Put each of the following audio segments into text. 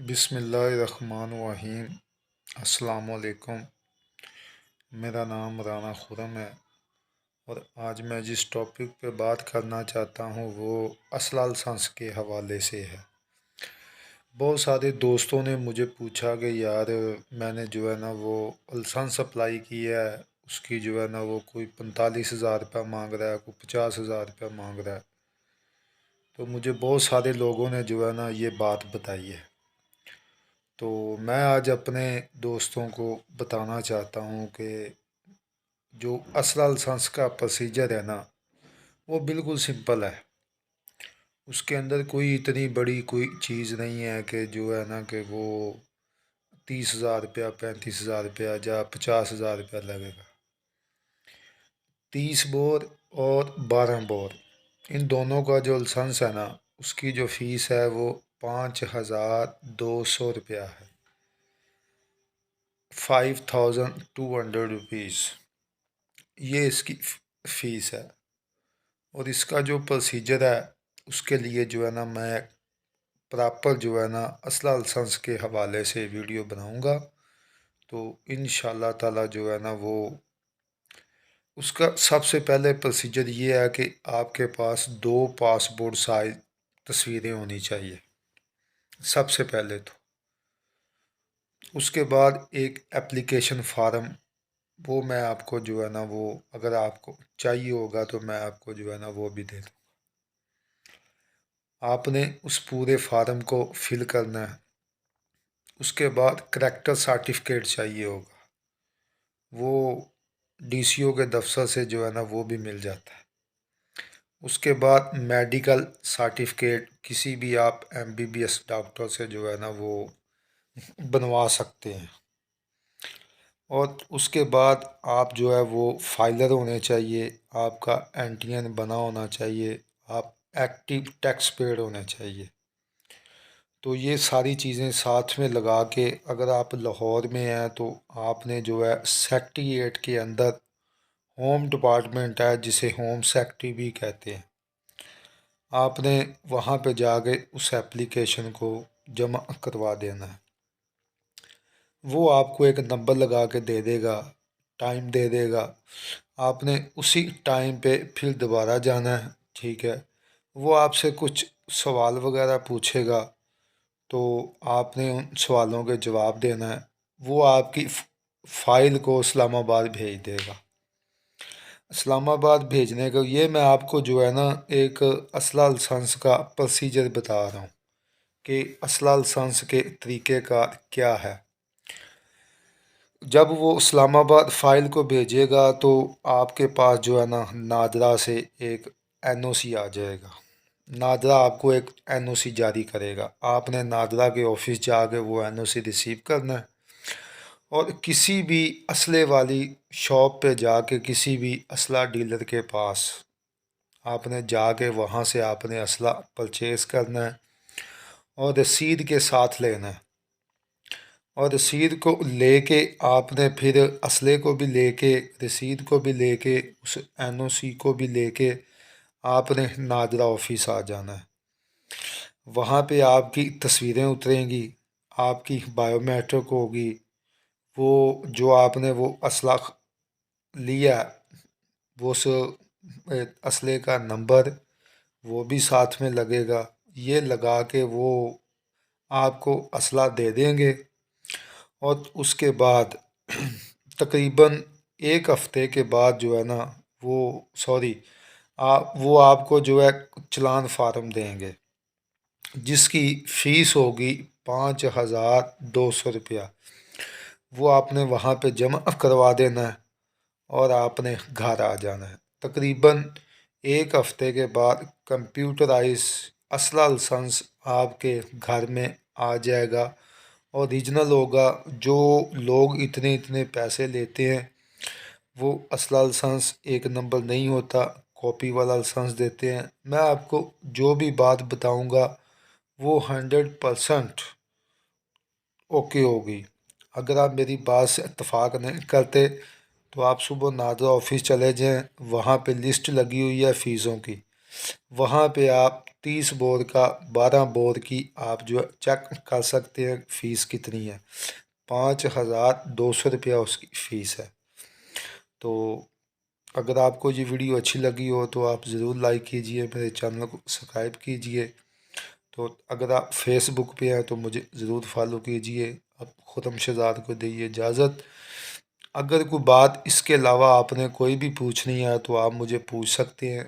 بسم اللہ الرحمن الرحیم۔ السلام علیکم۔ میرا نام رانا خرم ہے اور آج میں جس ٹاپک پہ بات کرنا چاہتا ہوں وہ اصل لائسنس کے حوالے سے ہے۔ بہت سارے دوستوں نے مجھے پوچھا کہ یار میں نے جو ہے نا وہ لائسنس اپلائی کیا ہے، اس کی جو ہے نا وہ کوئی 45,000 روپیہ مانگ رہا ہے، کوئی 50,000 روپیہ مانگ رہا ہے۔ تو مجھے بہت سارے لوگوں نے جو ہے نا یہ بات بتائی ہے، تو میں آج اپنے دوستوں کو بتانا چاہتا ہوں کہ جو اصل لائسنس کا پروسیجر ہے نا وہ بالکل سمپل ہے۔ اس کے اندر کوئی اتنی بڑی کوئی چیز نہیں ہے کہ جو ہے نا کہ وہ 30,000 روپیہ 35,000 روپیہ یا 50,000 روپیہ لگے گا۔ 30 بور اور 12 بور ان دونوں کا جو لائسنس ہے نا اس کی جو فیس ہے وہ 5,200 روپیہ ہے، 5,200 روپیز یہ اس کی فیس ہے۔ اور اس کا جو پروسیجر ہے اس کے لیے جو ہے نا میں پراپر جو ہے نا اصل لائسنس کے حوالے سے ویڈیو بناؤں گا، تو انشاءاللہ تعالی جو ہے نا وہ اس کا سب سے پہلے پروسیجر یہ ہے کہ آپ کے پاس 2 پاسپورٹ سائز تصویریں ہونی چاہیے سب سے پہلے تو۔ اس کے بعد ایک اپلیکیشن فارم، وہ میں آپ کو جو ہے نا وہ اگر آپ کو چاہیے ہوگا تو میں آپ کو جو ہے نا وہ بھی دے دوں۔ آپ نے اس پورے فارم کو فل کرنا ہے۔ اس کے بعد کریکٹر سرٹیفکیٹ چاہیے ہوگا، وہ ڈی سی او کے دفتر سے جو ہے نا وہ بھی مل جاتا ہے۔ اس کے بعد میڈیکل سرٹیفکیٹ کسی بھی آپ MBBS ڈاکٹر سے جو ہے نا وہ بنوا سکتے ہیں۔ اور اس کے بعد آپ جو ہے وہ فائلر ہونے چاہیے، آپ کا NTN بنا ہونا چاہیے، آپ ایکٹیو ٹیکس پیڈ ہونے چاہیے۔ تو یہ ساری چیزیں ساتھ میں لگا کے اگر آپ لاہور میں ہیں تو آپ نے جو ہے سیکٹریٹ کے اندر ہوم ڈپارٹمنٹ ہے جسے ہوم سیکٹری بھی کہتے ہیں، آپ نے وہاں پہ جا کے اس ایپلیکیشن کو جمع کروا دینا ہے۔ وہ آپ کو ایک نمبر لگا کے دے دے گا، ٹائم دے دے گا، آپ نے اسی ٹائم پہ پھر دوبارہ جانا ہے، ٹھیک ہے۔ وہ آپ سے کچھ سوال وغیرہ پوچھے گا تو آپ نے ان سوالوں کے جواب دینا ہے۔ وہ آپ کی فائل کو اسلام آباد بھیج دے گا۔ اسلام آباد بھیجنے کا یہ میں آپ کو جو ہے نا ایک اصل لائسنس کا پروسیجر بتا رہا ہوں کہ اصل لائسنس کے طریقہ کار کیا ہے۔ جب وہ اسلام آباد فائل کو بھیجے گا تو آپ کے پاس جو ہے نا نادرا سے ایک NOC آ جائے گا۔ نادرا آپ کو ایک NOC جاری کرے گا، آپ نے نادرا کے آفس جا کے وہ NOC ریسیو کرنا ہے، اور کسی بھی اسلحے والی شاپ پہ جا کے کسی بھی اسلحہ ڈیلر کے پاس آپ نے جا کے وہاں سے آپ نے اسلحہ پرچیز کرنا ہے اور رسید کے ساتھ لینا ہے۔ اور رسید کو لے کے آپ نے پھر اسلحے کو بھی لے کے رسید کو بھی لے کے اس NOC کو بھی لے کے آپ نے نادرا آفس آ جانا ہے۔ وہاں پہ آپ کی تصویریں اتریں گی، آپ کی بائیو میٹرک ہوگی، وہ جو آپ نے وہ اسلحہ لیا وہ اسلحے کا نمبر وہ بھی ساتھ میں لگے گا، یہ لگا کے وہ آپ کو اسلحہ دے دیں گے۔ اور اس کے بعد تقریباً 1 ہفتے کے بعد جو ہے نا وہ آپ کو جو ہے چلان فارم دیں گے جس کی فیس ہوگی 5,200 روپیہ۔ وہ آپ نے وہاں پہ جمع کروا دینا ہے اور آپ نے گھر آ جانا ہے۔ تقریباً 1 ہفتے کے بعد کمپیوٹرائز اصل لائسنس آپ کے گھر میں آ جائے گا، اوریجنل ہوگا۔ جو لوگ اتنے اتنے پیسے لیتے ہیں وہ اصل لائسنس 1 نمبر نہیں ہوتا، کاپی والا لائسنس دیتے ہیں۔ میں آپ کو جو بھی بات بتاؤں گا وہ 100% اوکے ہوگی۔ اگر آپ میری بات سے اتفاق نہیں کرتے تو آپ صبح نادرا آفس چلے جائیں، وہاں پہ لسٹ لگی ہوئی ہے فیسوں کی، وہاں پہ آپ 30 بور کا 12 بور کی آپ جو چیک کر سکتے ہیں فیس کتنی ہے، 5200 روپیہ اس کی فیس ہے۔ تو اگر آپ کو یہ ویڈیو اچھی لگی ہو تو آپ ضرور لائک کیجئے، میرے چینل کو سبسکرائب کیجئے۔ تو اگر آپ فیس بک پہ ہیں تو مجھے ضرور فالو کیجئے۔ اب خرم شہزاد کو دیجیے اجازت۔ اگر کوئی بات اس کے علاوہ آپ نے کوئی بھی پوچھنی ہے تو آپ مجھے پوچھ سکتے ہیں،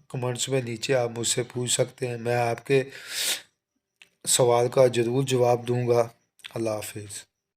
کمنٹس میں نیچے آپ مجھ سے پوچھ سکتے ہیں، میں آپ کے سوال کا ضرور جواب دوں گا۔ اللہ حافظ۔